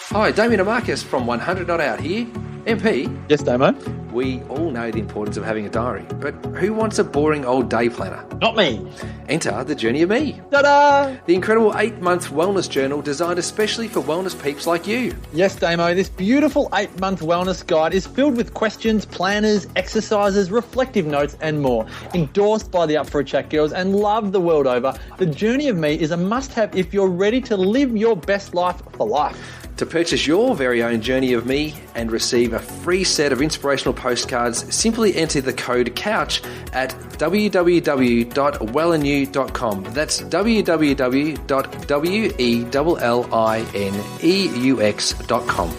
Hi, Damien and Marcus from 100 Not Out here. MP, Yes, Damo? we all know the importance of having a diary, but who wants a boring old day planner? Not me. Enter the Journey of Me, Ta-da! the incredible 8-month wellness journal designed especially for wellness peeps like you. Yes, Damo, this beautiful 8-month wellness guide is filled with questions, planners, exercises, reflective notes, and more. Endorsed by the Up for a Chat girls and loved the world over, the Journey of Me is a must-have if you're ready to live your best life for life. To purchase your very own Journey of Me and receive a free set of inspirational postcards, simply enter the code COUCH at www.wellineu.com. That's www.wellineux.com.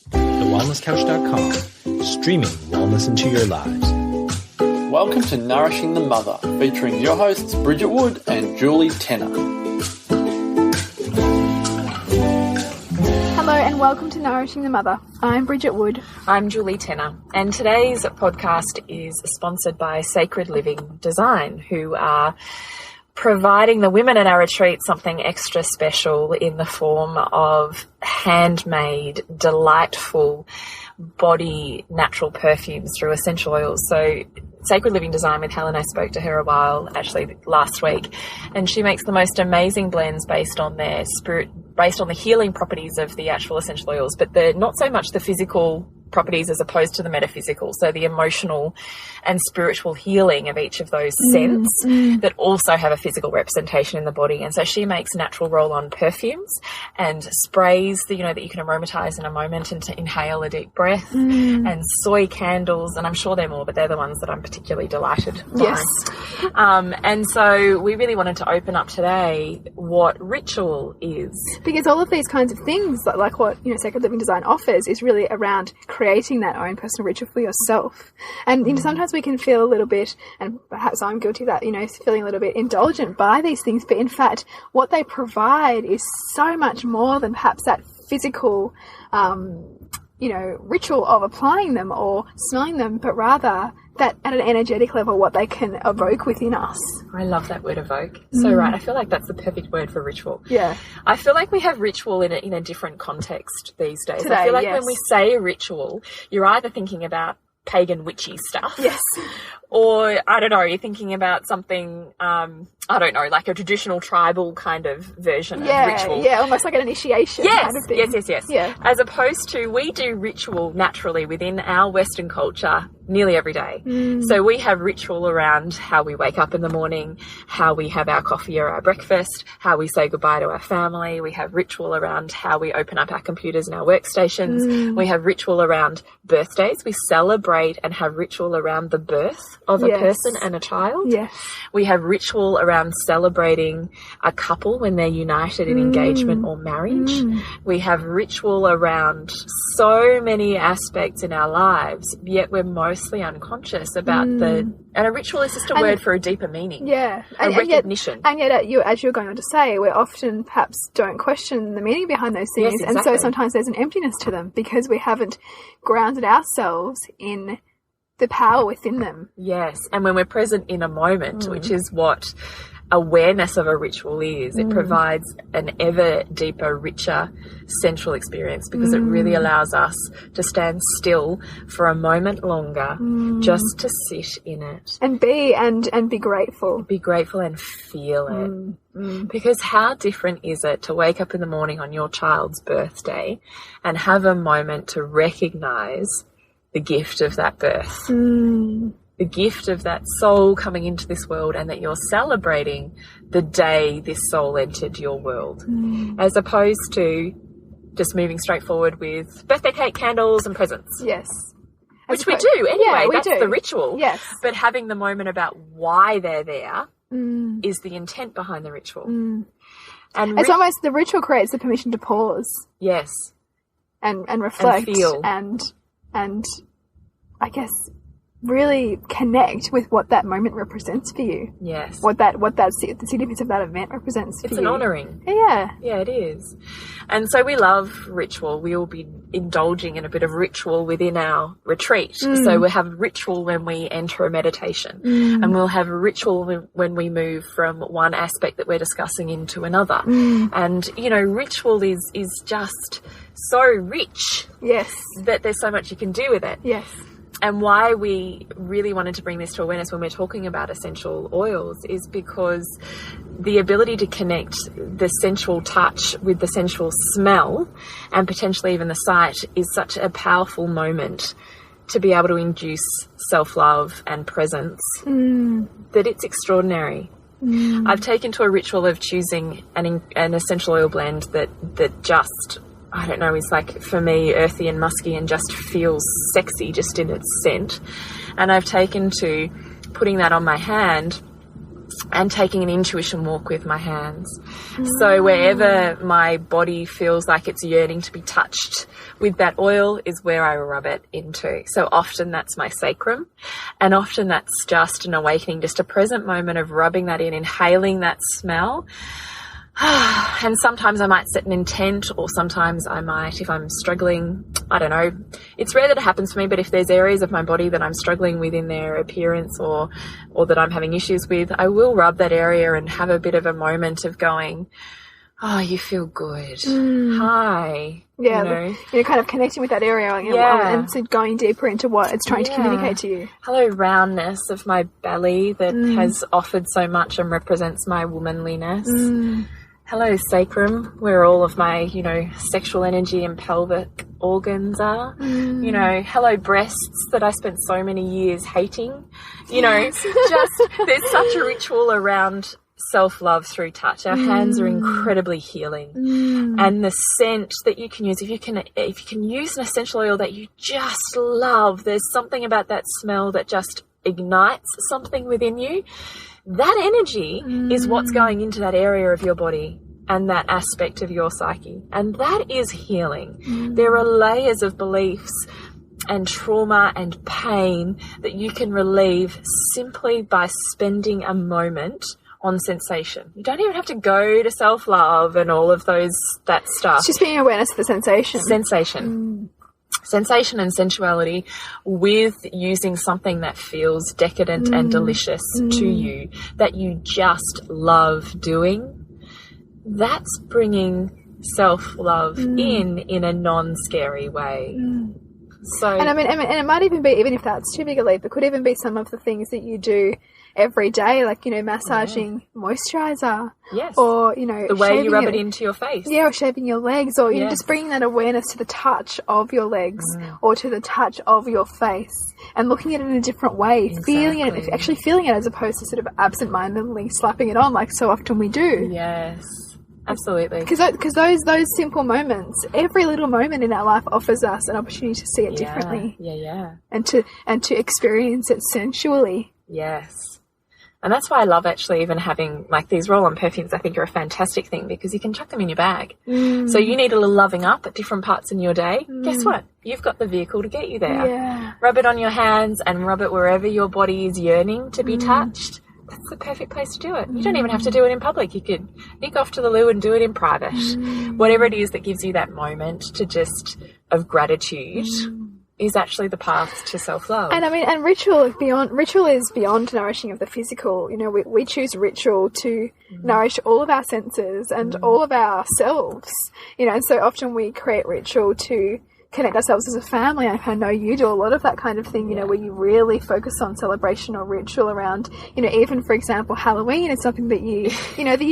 TheWellnessCouch.com, streaming wellness into your lives. Welcome to Nourishing the Mother, featuring your hosts Bridget Wood and Julie Tenner. Hello and welcome to Nourishing the Mother. I'm Bridget Wood. I'm Julie Tenner, and today's podcast is sponsored by Sacred Living Design, who are providing the women at our retreat something extra special in the form of handmade, delightful body natural perfumes through essential oils. So Sacred Living Design with Helen, I spoke to her a while, actually last week, and she makes the most amazing blends based on their based on the healing properties of the actual essential oils, but they're not so much the physical properties as opposed to the metaphysical, so the emotional and spiritual healing of each of those scents that also have a physical representation in the body. And so she makes natural roll-on perfumes and sprays that you can aromatize in a moment and to inhale a deep breath, and soy candles, and I'm sure there are more, but they're the ones that I'm particularly delighted by. Yes. And so we really wanted to open up today what ritual is. Because all of these kinds of things, like what Sacred Living Design offers, is really around creating that own personal ritual for yourself. And sometimes we can feel a little bit, and perhaps I'm guilty of that, feeling a little bit indulgent by these things, but in fact what they provide is so much more than perhaps that physical ritual of applying them or smelling them, but rather that at an energetic level what they can evoke within us. I love that word, evoke. So right, I feel like that's the perfect word for ritual. Yeah. I feel like we have ritual in a different context these days. Today, I feel like yes. when we say ritual, you're either thinking about pagan witchy stuff. Yes. Or, I don't know, you're thinking about something, like a traditional tribal kind of version of ritual. Yeah, almost like an initiation kind of thing. Yes. Yeah. As opposed to, we do ritual naturally within our Western culture nearly every day. So we have ritual around how we wake up in the morning, how we have our coffee or our breakfast, how we say goodbye to our family. We have ritual around how we open up our computers and our workstations. We have ritual around birthdays. We celebrate and have ritual around the birth of a person and a child. Yes. We have ritual around celebrating a couple when they're united in engagement or marriage. We have ritual around so many aspects in our lives, yet we're mostly unconscious about and a ritual is just a word for a deeper meaning. Yeah. A recognition. And yet, as you're going on to say, we often perhaps don't question the meaning behind those things. Yes, exactly. And so sometimes there's an emptiness to them because we haven't grounded ourselves in the power within them. Yes, and when we're present in a moment, which is what awareness of a ritual is, it provides an ever deeper, richer, central experience because it really allows us to stand still for a moment longer, just to sit in it. And be grateful. Be grateful and feel it. Because how different is it to wake up in the morning on your child's birthday and have a moment to recognize the gift of that birth, the gift of that soul coming into this world, and that you're celebrating the day this soul entered your world, as opposed to just moving straight forward with birthday cake, candles and presents. Yes. Which we do anyway. Yeah, that's do. the ritual. Yes. But having the moment about why they're there is the intent behind the ritual. And it's almost the ritual creates the permission to pause. Yes. And reflect and feel. And I guess really connect with what that moment represents for you. Yes. The significance of that event represents for you. It's an honouring. Yeah. Yeah, it is. And so we love ritual. We will be indulging in a bit of ritual within our retreat. So we'll have ritual when we enter a meditation, and we'll have a ritual when we move from one aspect that we're discussing into another. And, you know, ritual is just so rich. Yes. That there's so much you can do with it. Yes. And why we really wanted to bring this to awareness when we're talking about essential oils is because the ability to connect the sensual touch with the sensual smell and potentially even the sight is such a powerful moment to be able to induce self-love and presence that it's extraordinary. I've taken to a ritual of choosing an essential oil blend that just, I don't know, is like, for me, earthy and musky and just feels sexy just in its scent. And I've taken to putting that on my hand and taking an intuition walk with my hands. So wherever my body feels like it's yearning to be touched with that oil is where I rub it into. So often that's my sacrum, and often that's just an awakening, just a present moment of rubbing that in, inhaling that smell. And sometimes I might set an intent, or sometimes I might, if I'm struggling, I don't know. It's rare that it happens for me, but if there's areas of my body that I'm struggling with in their appearance or that I'm having issues with, I will rub that area and have a bit of a moment of going, oh, you feel good. Hi. Yeah, you know? You're kind of connecting with that area and so going deeper into what it's trying to communicate to you. Hello, roundness of my belly that has offered so much and represents my womanliness. Hello, sacrum, where all of my, you know, sexual energy and pelvic organs are. You know, hello, breasts that I spent so many years hating. You know, just there's such a ritual around self-love through touch. Our hands are incredibly healing, and the scent that you can use, if you can use an essential oil that you just love, there's something about that smell that just ignites something within you. That energy is what's going into that area of your body and that aspect of your psyche, and that is healing. There are layers of beliefs and trauma and pain that you can relieve simply by spending a moment on sensation. You don't even have to go to self-love and all of that stuff. It's just being awareness of the sensation. Sensation and sensuality with using something that feels decadent and delicious to you, that you just love doing. That's bringing self-love in a non-scary way. So, and I mean, and it might even be, even if that's too big a leap, it could even be some of the things that you do every day, like, you know, massaging moisturizer. Yes. Or, you know, the way you rub it into your face. Yeah, or shaving your legs, or, you know, just bringing that awareness to the touch of your legs or to the touch of your face and looking at it in a different way, feeling it, actually feeling it, as opposed to sort of absent-mindedly slapping it on like so often we do. Yes. Absolutely. Because those simple moments, every little moment in our life offers us an opportunity to see it differently. Yeah. And to experience it sensually. Yes. And that's why I love actually even having, like, these roll-on perfumes. I think are a fantastic thing because you can chuck them in your bag. So you need a little loving up at different parts in your day. Guess what? You've got the vehicle to get you there. Yeah. Rub it on your hands and rub it wherever your body is yearning to be touched. That's the perfect place to do it. You don't even have to do it in public. You could nick off to the loo and do it in private. Whatever it is that gives you that moment of gratitude is actually the path to self-love. And I mean, and ritual is beyond nourishing of the physical. You know, we choose ritual to nourish all of our senses and all of ourselves. You know, and so often we create ritual to connect ourselves as a family. I know you do a lot of that kind of thing, you know, where you really focus on celebration or ritual around, you know, even for example, Halloween is something that you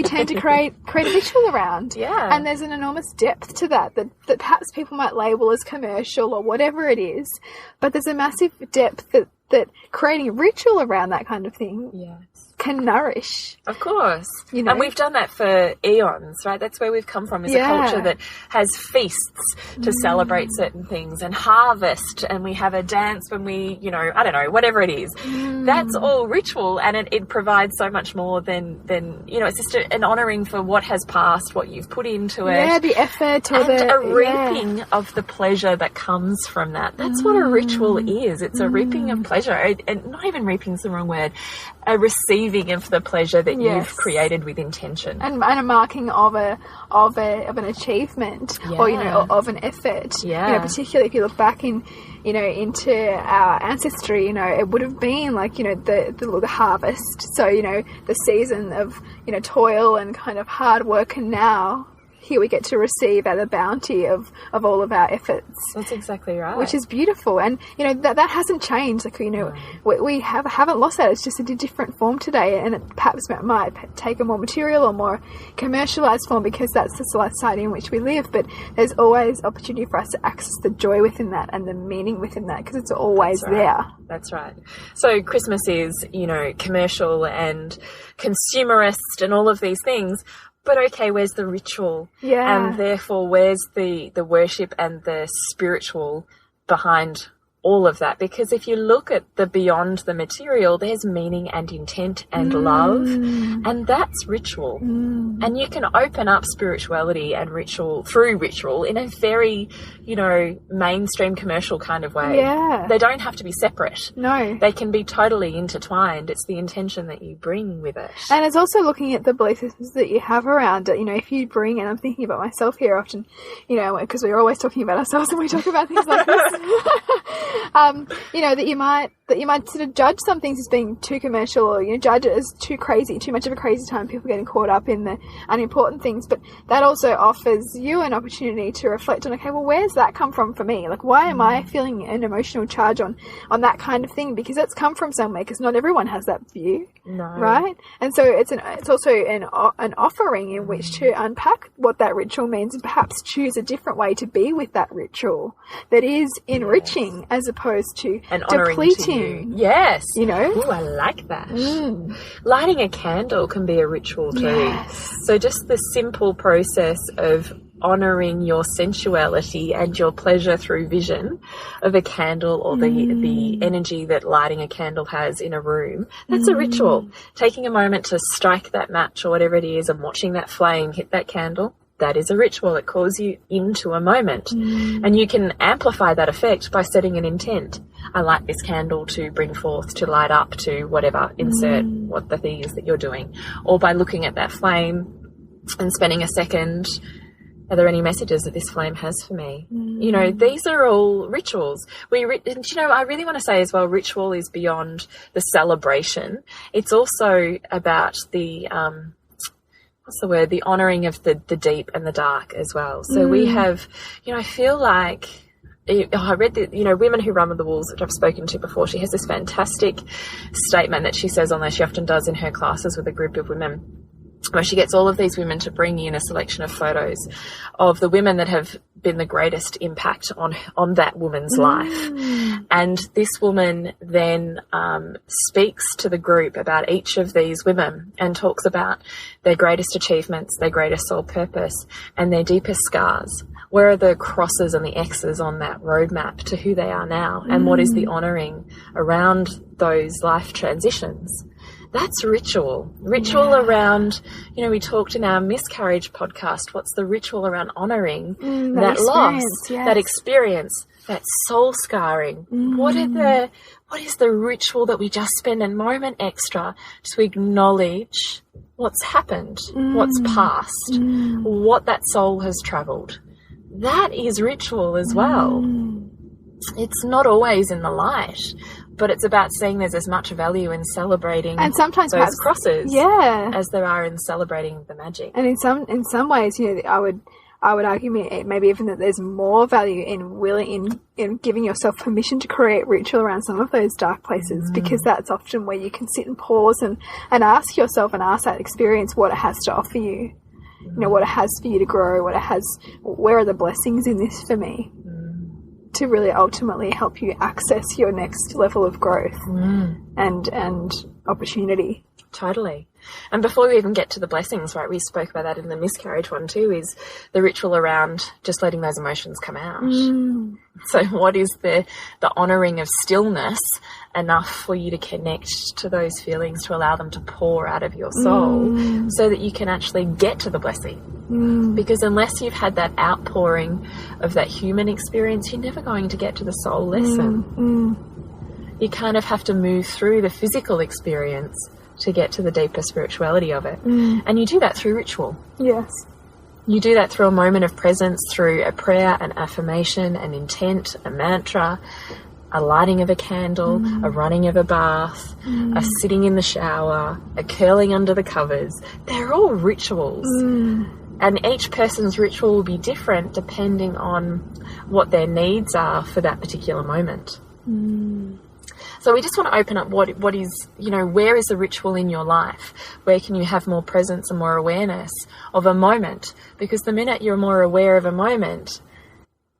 tend to create a ritual around. Yeah. And there's an enormous depth to that perhaps people might label as commercial or whatever it is, but there's a massive depth that creating a ritual around that kind of thing can nourish. Of course. You know? And we've done that for eons, right? That's where we've come from, is a culture that has feasts to celebrate certain things and harvest, and we have a dance when we, you know, I don't know, whatever it is. That's all ritual, and it provides so much more than you know, it's just an honouring for what has passed, what you've put into it. Yeah, the effort or and a reaping of the pleasure that comes from that. That's what a ritual is. It's a reaping of pleasure. And not even reaping is the wrong word. A receiving of the pleasure that you've created with intention. And a marking of an achievement or, you know, of an effort. Yeah. You know, particularly if you look back into our ancestry, you know, it would have been like, you know, the harvest. So, you know, the season of, you know, toil and kind of hard work, and now here we get to receive at the bounty of all of our efforts. That's exactly right. Which is beautiful. And, you know, that hasn't changed. Like, you know, we haven't lost that. It's just in a different form today. And it perhaps might take a more material or more commercialised form, because that's the society in which we live. But there's always opportunity for us to access the joy within that and the meaning within that, because it's always there. That's right. So Christmas is, you know, commercial and consumerist and all of these things. But okay, where's the ritual? Yeah. And therefore, where's the worship and the spiritual behind all of that? Because if you look at the beyond the material, there's meaning and intent and love, and that's ritual. And you can open up spirituality and ritual through ritual in a very, you know, mainstream commercial kind of way. Yeah. They don't have to be separate. No. They can be totally intertwined. It's the intention that you bring with it. And it's also looking at the belief systems that you have around it. You know, if you bring, and I'm thinking about myself here often, you know, because we're always talking about ourselves when we talk about things like this. You know, that you might sort of judge some things as being too commercial, or, you know, judge it as too crazy, too much of a crazy time, people getting caught up in the unimportant things. But that also offers you an opportunity to reflect on, okay, well, where's that come from for me? Like, why am I feeling an emotional charge on that kind of thing? Because that's come from somewhere, because not everyone has that view. No. Right? And so it's also an offering in which to unpack what that ritual means, and perhaps choose a different way to be with that ritual that is enriching as opposed to and depleting. Yes. You know? Ooh, I like that. Lighting a candle can be a ritual too. Yes. So just the simple process of honouring your sensuality and your pleasure through vision of a candle, or the energy that lighting a candle has in a room, that's a ritual. Taking a moment to strike that match or whatever it is and watching that flame hit that candle, that is a ritual. It calls you into a moment. And you can amplify that effect by setting an intent. I light this candle to bring forth, to light up, to whatever, insert what the thing is that you're doing. Or by looking at that flame and spending a second, are there any messages that this flame has for me? You know, these are all rituals. And, you know, I really want to say as well, ritual is beyond the celebration. It's also about the, the honouring of the deep and the dark as well. So we have, you know, I feel like, I read that, you know, Women Who Run with the Wolves, which I've spoken to before, she has this fantastic statement that she says on there, she often does in her classes with a group of women, where she gets all of these women to bring in a selection of photos of the women that have been the greatest impact on that woman's life. And this woman then speaks to the group about each of these women and talks about their greatest achievements, their greatest soul purpose, and their deepest scars. Where are the crosses and the X's on that roadmap to who they are now? And what is the honouring around those life transitions? That's ritual. Ritual around, you know, we talked in our miscarriage podcast, what's the ritual around honouring that loss, that experience, that soul scarring? What is the ritual that we just spend a moment extra to acknowledge what's happened, what's passed, what that soul has travelled? That is ritual as well. It's not always in the light, but it's about seeing there's as much value in celebrating and sometimes those perhaps, crosses as there are in celebrating the magic. And in some ways, you know, I would argue maybe even that there's more value in giving yourself permission to create ritual around some of those dark places, because that's often where you can sit and pause and ask yourself and ask that experience what it has to offer you. You know, what it has for you to grow, where are the blessings in this for me to really ultimately help you access your next level of growth and opportunity. Totally. And before we even get to the blessings, right, we spoke about that in the miscarriage one too, is the ritual around just letting those emotions come out. So what is the honouring of stillness enough for you to connect to those feelings, to allow them to pour out of your soul so that you can actually get to the blessing? Because unless you've had that outpouring of that human experience, you're never going to get to the soul lesson. You kind of have to move through the physical experience to get to the deeper spirituality of it. And you do that through ritual. Yes. You do that through a moment of presence, through a prayer, an affirmation, an intent, a mantra, a lighting of a candle, a running of a bath, a sitting in the shower, a curling under the covers. They're all rituals. And each person's ritual will be different depending on what their needs are for that particular moment. So we just want to open up what is, where is the ritual in your life? Where can you have more presence and more awareness of a moment? Because the minute you're more aware of a moment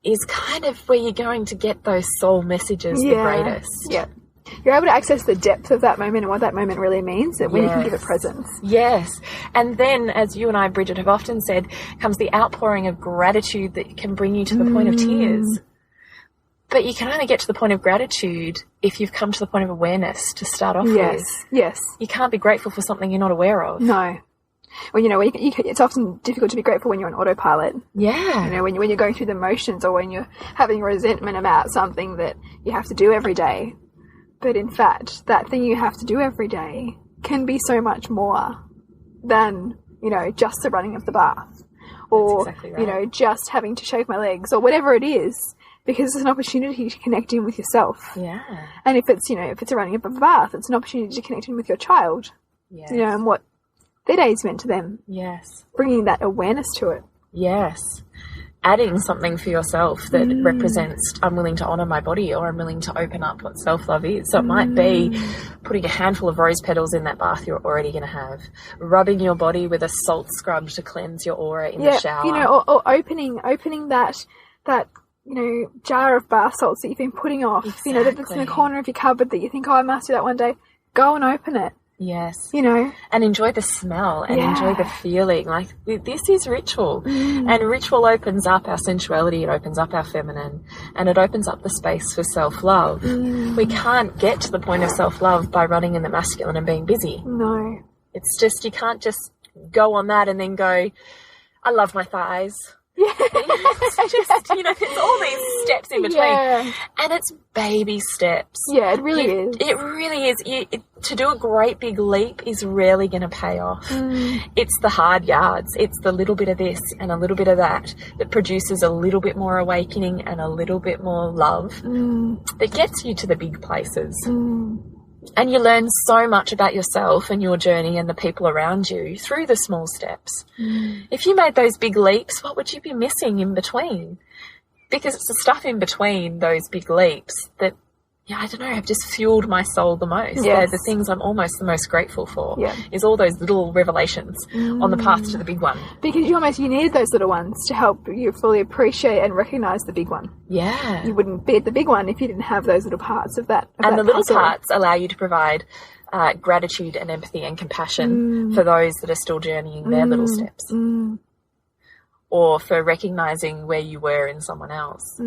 is kind of where you're going to get those soul messages the greatest. Yeah. You're able to access the depth of that moment and what that moment really means, and when you can give it presence. Yes. And then, as you and I, Bridget, have often said, comes the outpouring of gratitude that can bring you to the point of tears. But you can only get to the point of gratitude if you've come to the point of awareness to start off with. Yes. You can't be grateful for something you're not aware of. No. Well, it's often difficult to be grateful when you're on autopilot. Yeah. When you're going through the motions, or when you're having resentment about something that you have to do every day. But in fact, that thing you have to do every day can be so much more than, just the running of the bath. Or, That's exactly right. Just having to shave my legs, or whatever it is. Because it's an opportunity to connect in with yourself. Yeah. And if it's, if it's a running of a bath, it's an opportunity to connect in with your child. Yes. And what their day is meant to them. Yes. Bringing that awareness to it. Yes. Adding something for yourself that represents, I'm willing to honour my body, or I'm willing to open up what self-love is. So it might be putting a handful of rose petals in that bath you're already going to have. Rubbing your body with a salt scrub to cleanse your aura in the shower. Or opening that jar of bath salts that you've been putting off, Exactly. That's in the corner of your cupboard that you think, I must do that one day. Go and open it. Yes. And enjoy the smell and enjoy the feeling. Like, this is ritual. And ritual opens up our sensuality, it opens up our feminine, and it opens up the space for self-love. We can't get to the point of self-love by running in the masculine and being busy. No. It's just, you can't just go on that and then go, I love my thighs. It's just, there's all these steps in between. And it's baby steps. Yeah, it really is. It really is. To do a great big leap is rarely going to pay off. It's the hard yards. It's the little bit of this and a little bit of that produces a little bit more awakening and a little bit more love that gets you to the big places. And you learn so much about yourself and your journey and the people around you through the small steps. If you made those big leaps, what would you be missing in between? Because it's the stuff in between those big leaps that, I don't know, have just fueled my soul the most. They're the things I'm almost the most grateful for, is all those little revelations on the path to the big one. Because you needed those little ones to help you fully appreciate and recognise the big one. Yeah. You wouldn't be at the big one if you didn't have those little parts of that. And the little parts allow you to provide gratitude and empathy and compassion for those that are still journeying their little steps. Or for recognising where you were in someone else. So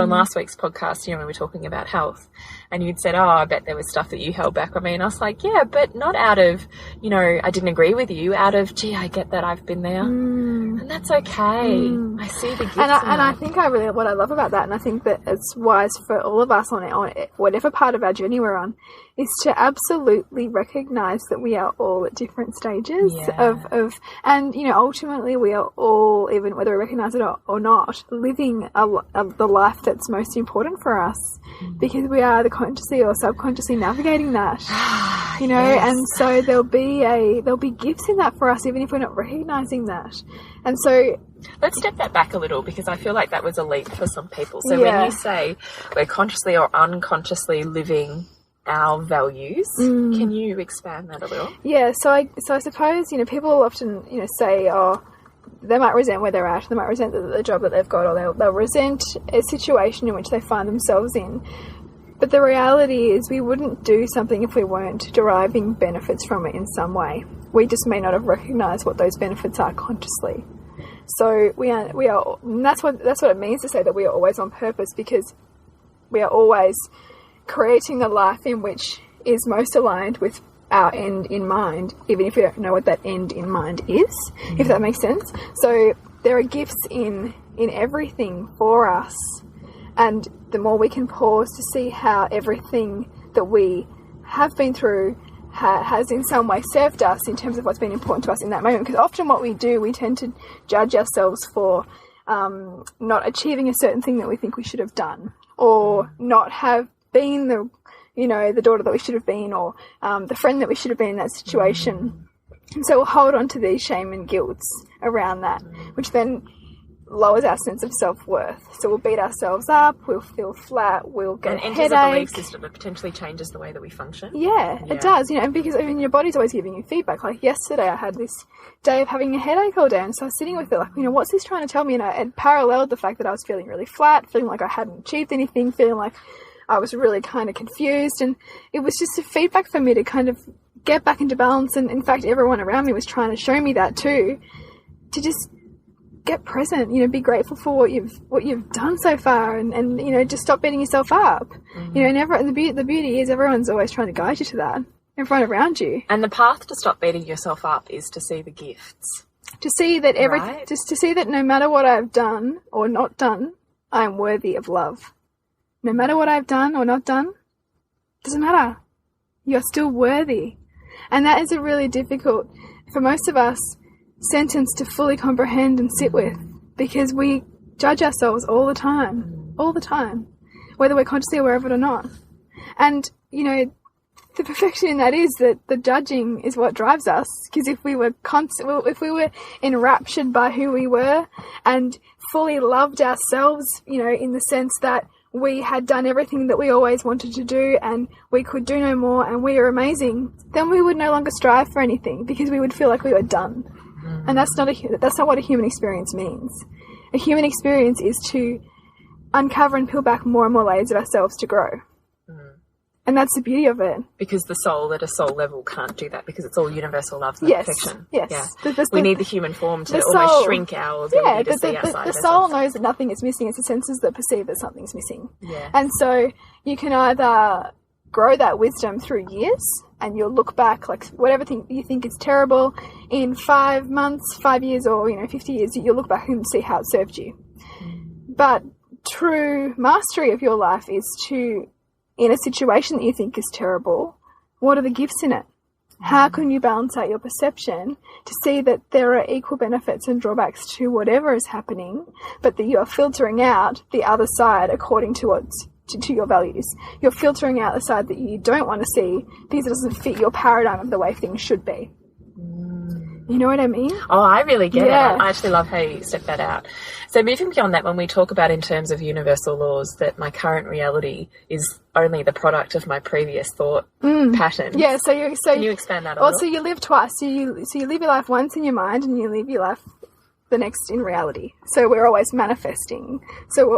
in last week's podcast, we were talking about health, and you'd said, I bet there was stuff that you held back on me. And I was like, yeah, but not out of, I didn't agree with you, out of, gee, I get that, I've been there. And that's okay. I see the gifts and I think what I love about that, and I think that it's wise for all of us on whatever part of our journey we're on, is to absolutely recognise that we are all at different stages of and ultimately we are all, even whether we recognise it or not, living the life that's most important for us, because we are the consciously or subconsciously navigating that. And so there'll be gifts in that for us, even if we're not recognising that. And so let's step that back a little, because I feel like that was a leap for some people. So when you say we're consciously or unconsciously living our values, can you expand that a little? Yeah, so I suppose, people often, say, they might resent where they're at, they might resent the job that they've got, or they'll resent a situation in which they find themselves in. But the reality is we wouldn't do something if we weren't deriving benefits from it in some way. We just may not have recognised what those benefits are consciously. So we are, and that's what it means to say that we are always on purpose, because we are always creating the life in which is most aligned with our end in mind, even if we don't know what that end in mind is, if that makes sense. So there are gifts in everything for us, and the more we can pause to see how everything that we have been through has in some way served us in terms of what's been important to us in that moment. Because often what we do, we tend to judge ourselves for not achieving a certain thing that we think we should have done, or not have been the daughter that we should have been, or the friend that we should have been in that situation. And so we'll hold on to these shame and guilts around that, which then lowers our sense of self-worth. So we'll beat ourselves up, we'll feel flat, we'll get a headache. And enters a belief system that potentially changes the way that we function. Yeah, it does, and because your body's always giving you feedback. Like yesterday I had this day of having a headache all day, and so I was sitting with it like, what's this trying to tell me? And it paralleled the fact that I was feeling really flat, feeling like I hadn't achieved anything, feeling like I was really kind of confused, and it was just a feedback for me to kind of get back into balance. And in fact, everyone around me was trying to show me that too, to just get present, be grateful for what you've done so far, and just stop beating yourself up. And the beauty is everyone's always trying to guide you to that, everyone around you. And the path to stop beating yourself up is to see the gifts, to see that to see that no matter what I've done or not done, I am worthy of love. No matter what I've done or not done, doesn't matter. You're still worthy. And that is a really difficult, for most of us, sentence to fully comprehend and sit with, because we judge ourselves all the time, whether we're consciously aware of it or not. And, the perfection in that is that the judging is what drives us, because if we were enraptured by who we were and fully loved ourselves, in the sense that we had done everything that we always wanted to do and we could do no more and we are amazing, then we would no longer strive for anything, because we would feel like we were done. And that's not what a human experience means. A human experience is to uncover and peel back more and more layers of ourselves to grow. And that's the beauty of it. Because the soul at a soul level can't do that, because it's all universal love and perfection. Yes. Yeah. We need the human form to almost shrink our ability to see outside the soul knows that nothing is missing. It's the senses that perceive that something's missing. Yeah. And so you can either grow that wisdom through years, and you'll look back, like whatever thing you think is terrible, in 5 months, 5 years, or 50 years, you'll look back and see how it served you. But true mastery of your life is to, in a situation that you think is terrible, what are the gifts in it? How can you balance out your perception to see that there are equal benefits and drawbacks to whatever is happening, but that you are filtering out the other side according to what's to your values. You're filtering out the side that you don't want to see because it doesn't fit your paradigm of the way things should be. You know what I mean? Oh, I really get it. I actually love how you set that out. So moving beyond that, when we talk about in terms of universal laws, that my current reality is only the product of my previous thought patterns. Yeah, can you expand that a little? So you live twice. So you live your life once in your mind, and you live your life the next in reality. So we're always manifesting. So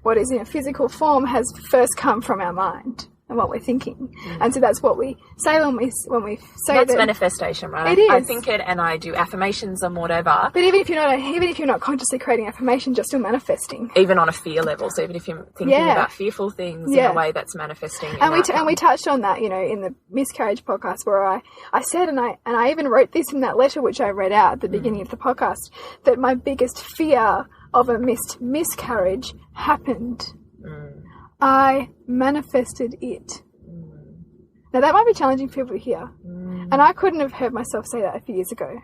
what is in a physical form has first come from our mind and what we're thinking. And so that's what we say when we say that's manifestation, right? It is. I think it, and I do affirmations and whatever. But even if you're not consciously creating affirmations, you're still manifesting. Even on a fear level. So even if you're thinking about fearful things in a way, that's manifesting. And we touched on that, in the miscarriage podcast, where I said, and I even wrote this in that letter which I read out at the beginning of the podcast, that my biggest fear of a miscarriage happened. I manifested it. Now that might be challenging for people to hear. And I couldn't have heard myself say that a few years ago.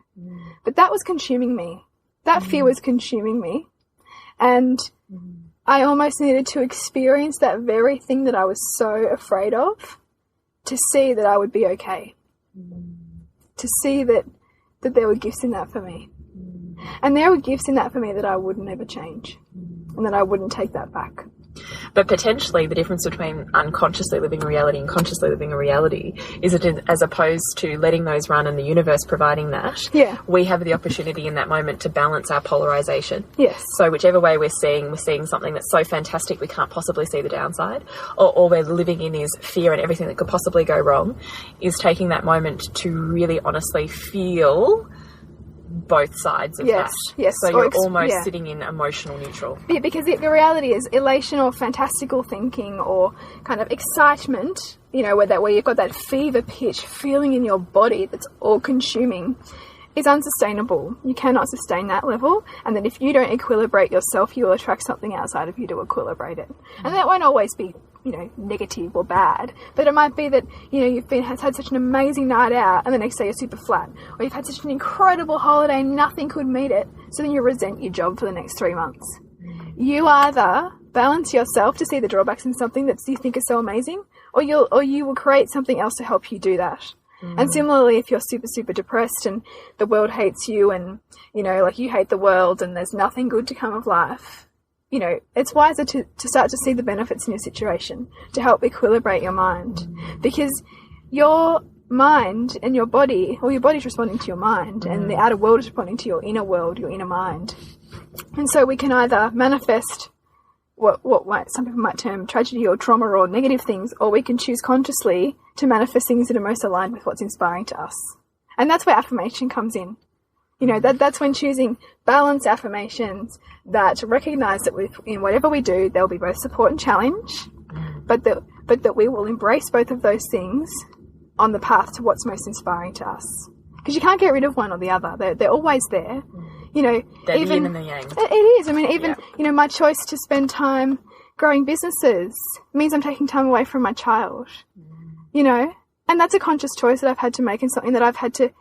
But that was consuming me. That fear was consuming me. And I almost needed to experience that very thing that I was so afraid of to see that I would be okay. To see that there were gifts in that for me. And there were gifts in that for me that I would never change. And that I wouldn't take that back. But potentially the difference between unconsciously living a reality and consciously living a reality is that as opposed to letting those run and the universe providing that, we have the opportunity in that moment to balance our polarization. Yes. So whichever way we're seeing something that's so fantastic we can't possibly see the downside, or all we're living in is fear and everything that could possibly go wrong, is taking that moment to really honestly feel both sides of that. Yes. So you're almost sitting in emotional neutral. Yeah, because the reality is elation or fantastical thinking or kind of excitement, you know, where you've got that fever pitch feeling in your body that's all consuming, is unsustainable. You cannot sustain that level, and then if you don't equilibrate yourself, you will attract something outside of you to equilibrate it. And that won't always be, you know, negative or bad, but it might be that, you know, you've had such an amazing night out and the next day you're super flat, or you've had such an incredible holiday, nothing could meet it, so then you resent your job for the next 3 months. You either balance yourself to see the drawbacks in something that you think is so amazing, or you will create something else to help you do that. And similarly, if you're super, super depressed and the world hates you and, you know, like you hate the world and there's nothing good to come of life, you know, it's wiser to start to see the benefits in your situation to help equilibrate your mind, because your mind and your body, or your body's responding to your mind and the outer world is responding to your inner world, your inner mind. And so we can either manifest what some people might term tragedy or trauma or negative things, or we can choose consciously to manifest things that are most aligned with what's inspiring to us. And that's where affirmation comes in. You know, that's when choosing balanced affirmations that recognize that in whatever we do, there will be both support and challenge, but that we will embrace both of those things on the path to what's most inspiring to us. Because you can't get rid of one or the other. They're always there. You know, the yin and the yang. It is. I mean, even, you know, my choice to spend time growing businesses means I'm taking time away from my child, you know, and that's a conscious choice that I've had to make and something that I've had to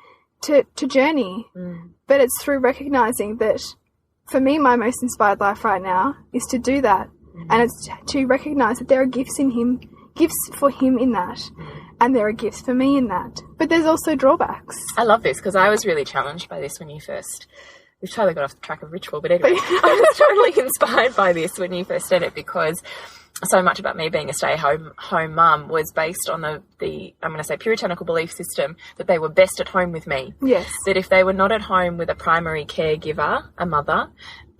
journey. But it's through recognizing that for me, my most inspired life right now is to do that. And it's to recognize that there are gifts for him in that. And there are gifts for me in that. But there's also drawbacks. I love this because I was really challenged by this when you first... We've totally got off the track of ritual, but anyway, I was totally inspired by this when you first said it, because so much about me being a stay-home mum was based on the I'm going to say puritanical belief system that they were best at home with me. Yes. That if they were not at home with a primary caregiver, a mother,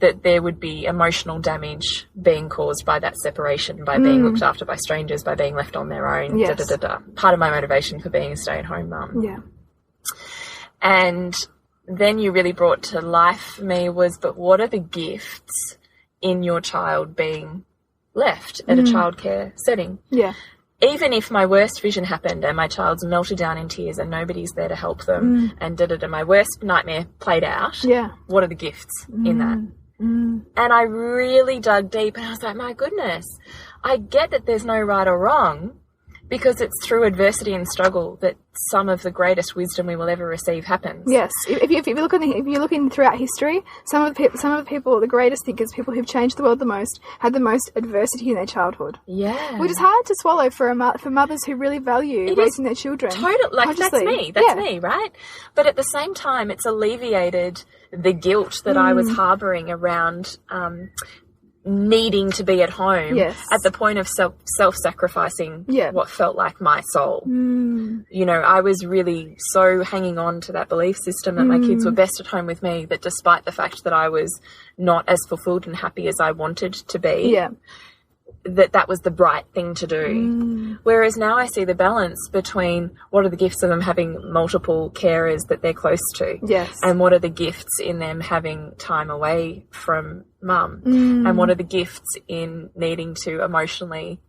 that there would be emotional damage being caused by that separation, by being looked after by strangers, by being left on their own. Yes. Part of my motivation for being a stay-at-home mum. Yeah. And then you really brought to life for me was, but what are the gifts in your child being left at a childcare setting? Yeah. Even if my worst vision happened and my child's melted down in tears and nobody's there to help them and my worst nightmare played out, what are the gifts in that? And I really dug deep and I was like, my goodness, I get that there's no right or wrong, because it's through adversity and struggle that some of the greatest wisdom we will ever receive happens. Yes, if you're looking throughout history, some of the people, the greatest thinkers, people who've changed the world the most, had the most adversity in their childhood. Yeah, which is hard to swallow for mothers who really value raising their children. Totally, like that's me, right? But at the same time, it's alleviated the guilt that I was harbouring around. Needing to be at home at the point of self-sacrificing what felt like my soul. You know, I was really so hanging on to that belief system that my kids were best at home with me, that despite the fact that I was not as fulfilled and happy as I wanted to be, that was the right thing to do. Whereas now I see the balance between what are the gifts of them having multiple carers that they're close to, and what are the gifts in them having time away from mum, and what are the gifts in needing to emotionally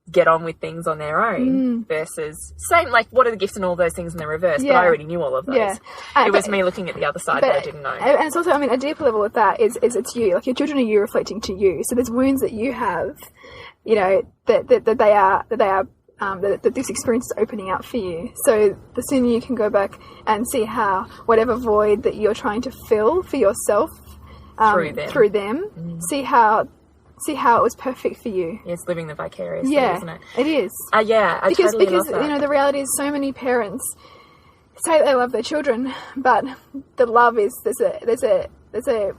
get on with things on their own versus same, like what are the gifts in all those things in the reverse, but I already knew all of those. It was me looking at the other side that I didn't know. And it's also, I mean, a deeper level with that is it's you, like your children are you reflecting to you. So there's wounds that you have, you know, that this experience is opening up for you. So the sooner you can go back and see how whatever void that you're trying to fill for yourself through them, see how it was perfect for you. It's living the vicarious thing, isn't it? It is. I because totally love that. You know, the reality is so many parents say they love their children, but the love is there's a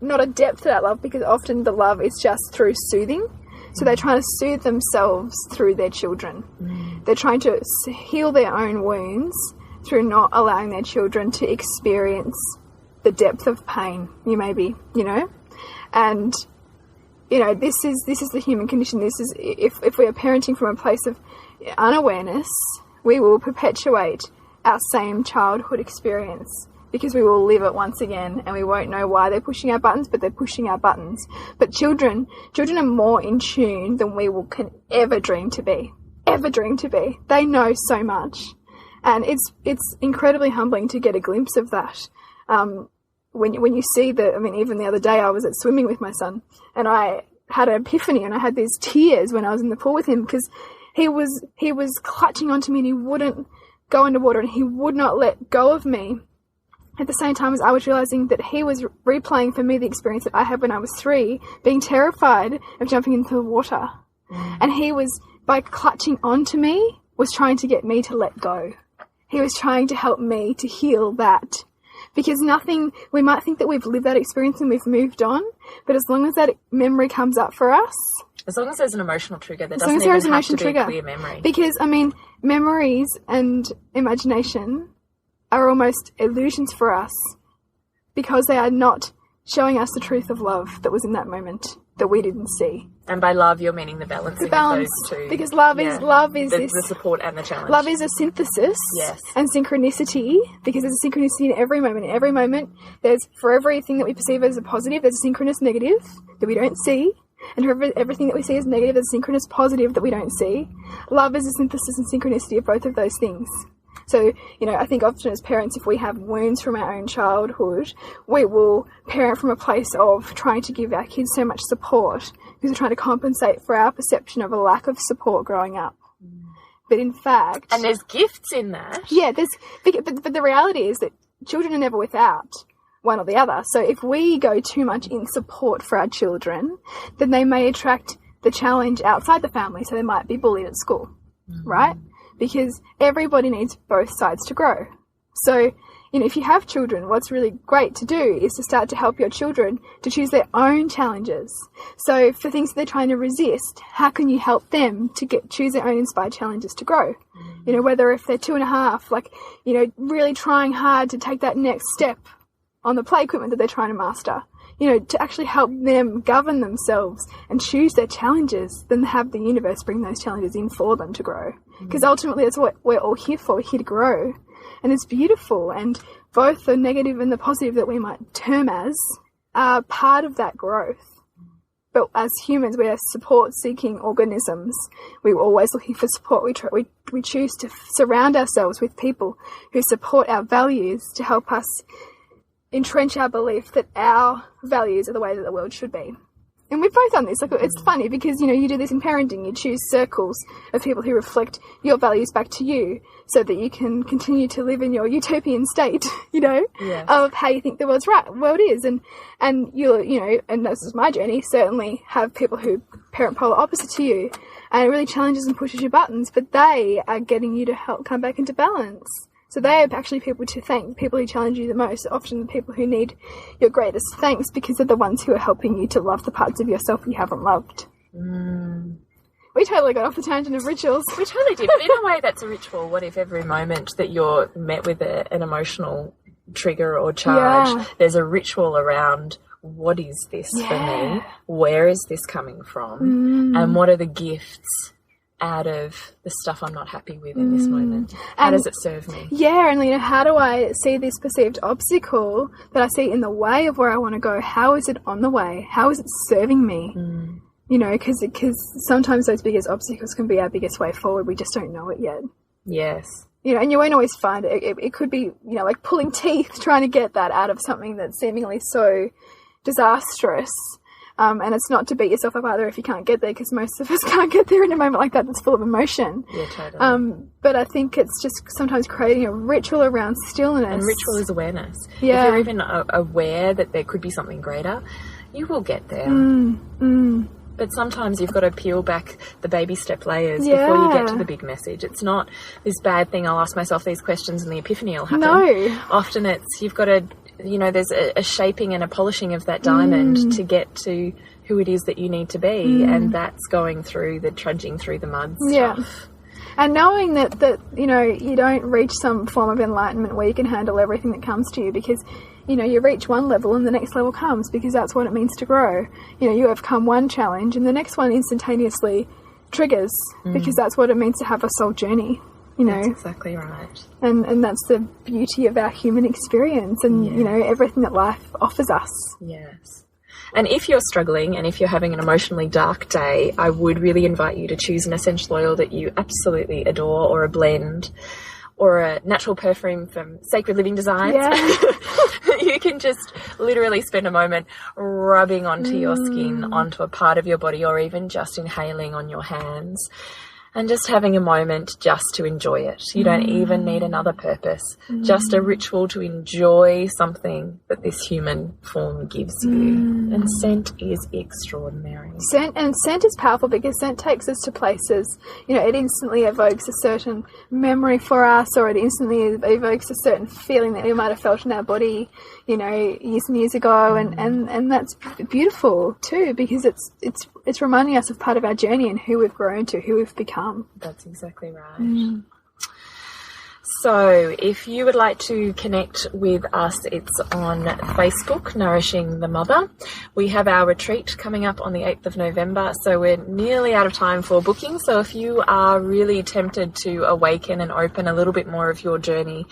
not a depth to that love, because often the love is just through soothing. So they're trying to soothe themselves through their children. They're trying to heal their own wounds through not allowing their children to experience the depth of pain you may be, and this is the human condition. This is if we are parenting from a place of unawareness, we will perpetuate our same childhood experience, because we will live it once again, and we won't know why they're pushing our buttons, but they're pushing our buttons. But children are more in tune than can ever dream to be. They know so much, and it's incredibly humbling to get a glimpse of that. When you see even the other day I was at swimming with my son, and I had an epiphany, and I had these tears when I was in the pool with him, because he was clutching onto me, and he wouldn't go underwater, and he would not let go of me. At the same time as I was realizing that he was replaying for me the experience that I had when I was 3, being terrified of jumping into the water. And he was, by clutching onto me, was trying to get me to let go. He was trying to help me to heal that. Because we might think that we've lived that experience and we've moved on, but as long as that memory comes up for us, as long as there's an emotional trigger, there doesn't even have to be a clear memory. Because, memories and imagination are almost illusions for us, because they are not showing us the truth of love that was in that moment that we didn't see. And by love, you're meaning the balancing of those two. Because love is the support and the challenge. Love is a synthesis, and synchronicity, because there's a synchronicity in every moment. In every moment, for everything that we perceive as a positive, there's a synchronous negative that we don't see. And for everything that we see as negative, there's a synchronous positive that we don't see. Love is a synthesis and synchronicity of both of those things. So, I think often as parents, if we have wounds from our own childhood, we will parent from a place of trying to give our kids so much support, because we're trying to compensate for our perception of a lack of support growing up. But in fact... And there's gifts in that. Yeah, but the reality is that children are never without one or the other. So if we go too much in support for our children, then they may attract the challenge outside the family. So they might be bullied at school, right? Because everybody needs both sides to grow. So, if you have children, what's really great to do is to start to help your children to choose their own challenges. So for things that they're trying to resist, how can you help them to choose their own inspired challenges to grow? Whether if they're 2.5, really trying hard to take that next step on the play equipment that they're trying to master, to actually help them govern themselves and choose their challenges, then have the universe bring those challenges in for them to grow. Because ultimately that's what we're all here for. We're here to grow. And it's beautiful. And both the negative and the positive that we might term as are part of that growth. But as humans, we are support-seeking organisms. We're always looking for support. We choose to surround ourselves with people who support our values to help us entrench our belief that our values are the way that the world should be. And we've both done this. It's funny because, you do this in parenting. You choose circles of people who reflect your values back to you so that you can continue to live in your utopian state, of how you think the world is. And you'll, and this is my journey, certainly have people who parent polar opposite to you, and it really challenges and pushes your buttons, but they are getting you to help come back into balance. So they are actually people to thank. People who challenge you the most, often the people who need your greatest thanks, because they're the ones who are helping you to love the parts of yourself you haven't loved. We totally got off the tangent of rituals. We totally did, but in a way that's a ritual. What if every moment that you're met with an emotional trigger or charge, there's a ritual around, what is this for me? Where is this coming from? And what are the gifts out of the stuff I'm not happy with in this moment? How does it serve me? Yeah, and how do I see this perceived obstacle that I see in the way of where I want to go? How is it on the way? How is it serving me? Because sometimes those biggest obstacles can be our biggest way forward. We just don't know it yet. Yes. And you won't always find it. It could be, like pulling teeth, trying to get that out of something that's seemingly so disastrous. And it's not to beat yourself up either if you can't get there, because most of us can't get there in a moment like that that's full of emotion. Yeah, totally. But I think it's just sometimes creating a ritual around stillness. And ritual is awareness. Yeah. If you're even aware that there could be something greater, you will get there. But sometimes you've got to peel back the baby step layers before you get to the big message. It's not this bad thing, I'll ask myself these questions and the epiphany will happen. No. Often it's, you've got to you know, there's a shaping and a polishing of that diamond to get to who it is that you need to be, and that's going through the trudging through the mud stuff. Yeah. And knowing that, you know, you don't reach some form of enlightenment where you can handle everything that comes to you, because, you know, you reach one level and the next level comes, because that's what it means to grow. You know, you overcome one challenge and the next one instantaneously triggers, because that's what it means to have a soul journey, you know. That's exactly right. And that's the beauty of our human experience and, you know, everything that life offers us. Yes. And if you're struggling and if you're having an emotionally dark day, I would really invite you to choose an essential oil that you absolutely adore, or a blend, or a natural perfume from Sacred Living Designs. Yeah. You can just literally spend a moment rubbing onto your skin, onto a part of your body, or even just inhaling on your hands. And just having a moment just to enjoy it. You don't even need another purpose. Just a ritual to enjoy something that this human form gives you. And scent is extraordinary. Scent is powerful, because scent takes us to places. You know, it instantly evokes a certain memory for us, or it instantly evokes a certain feeling that we might have felt in our body, you know, years and years ago. And that's beautiful too, because it's reminding us of part of our journey and who we've grown to, who we've become. That's exactly right. So if you would like to connect with us, it's on Facebook, Nourishing the Mother. We have our retreat coming up on the 8th of November, so we're nearly out of time for booking. So if you are really tempted to awaken and open a little bit more of your journey,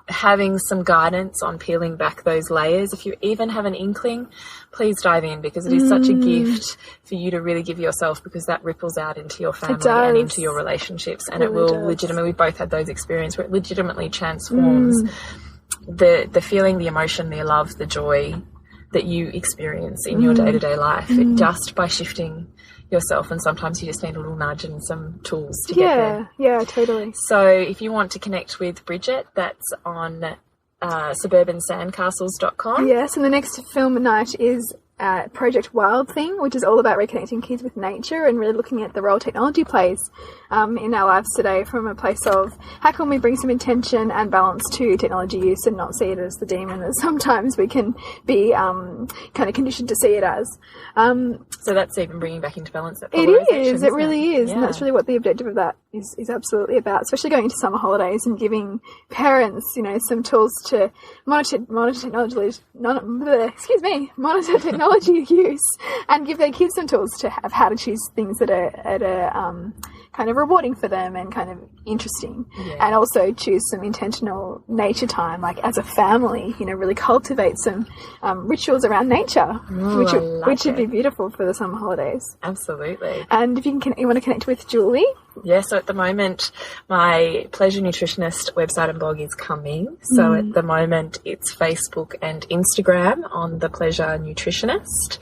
having some guidance on peeling back those layers, if you even have an inkling, please dive in, because it is such a gift for you to really give yourself, because that ripples out into your family and into your relationships, and it will legitimately, we both had those experiences where it legitimately transforms the feeling, the emotion, the love, the joy that you experience in your day-to-day life, just by shifting yourself. And sometimes you just need a little nudge and some tools to get there. Yeah, totally. So if you want to connect with Bridget, that's on suburbansandcastles.com. Yes, and the next film night is Project Wild Thing, which is all about reconnecting kids with nature and really looking at the role technology plays in our lives today, from a place of how can we bring some intention and balance to technology use and not see it as the demon that sometimes we can be kind of conditioned to see it as. So that's even bringing back into balance that it polarization. It really is. Yeah. And that's really what the objective of that is absolutely about, especially going into summer holidays and giving parents, you know, some tools to monitor technology use, and give their kids some tools to have how to choose things that are kind of rewarding for them and kind of interesting. And also choose some intentional nature time, like as a family, you know, really cultivate some rituals around nature, which would be beautiful for the summer holidays. Absolutely. And if you want to connect with Julie. Yeah, so at the moment, my Pleasure Nutritionist website and blog is coming. So at the moment, it's Facebook and Instagram on The Pleasure Nutritionist.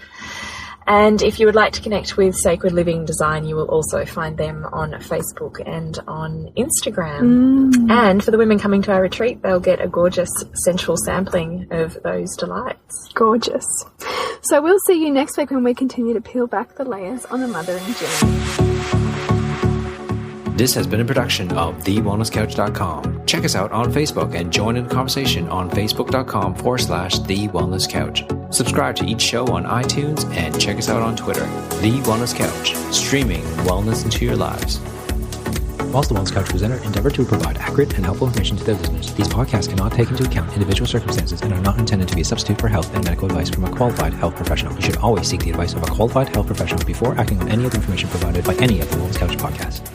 And if you would like to connect with Sacred Living Design, you will also find them on Facebook and on Instagram. And for the women coming to our retreat, they'll get a gorgeous sensual sampling of those delights. Gorgeous. So we'll see you next week when we continue to peel back the layers on the mothering journey. This has been a production of TheWellnessCouch.com. Check us out on Facebook and join in the conversation on Facebook.com/The Wellness Couch. Subscribe to each show on iTunes and check us out on Twitter. The Wellness Couch, streaming wellness into your lives. Whilst the Wellness Couch presenter endeavor to provide accurate and helpful information to their listeners, these podcasts cannot take into account individual circumstances and are not intended to be a substitute for health and medical advice from a qualified health professional. You should always seek the advice of a qualified health professional before acting on any of the information provided by any of the Wellness Couch podcasts.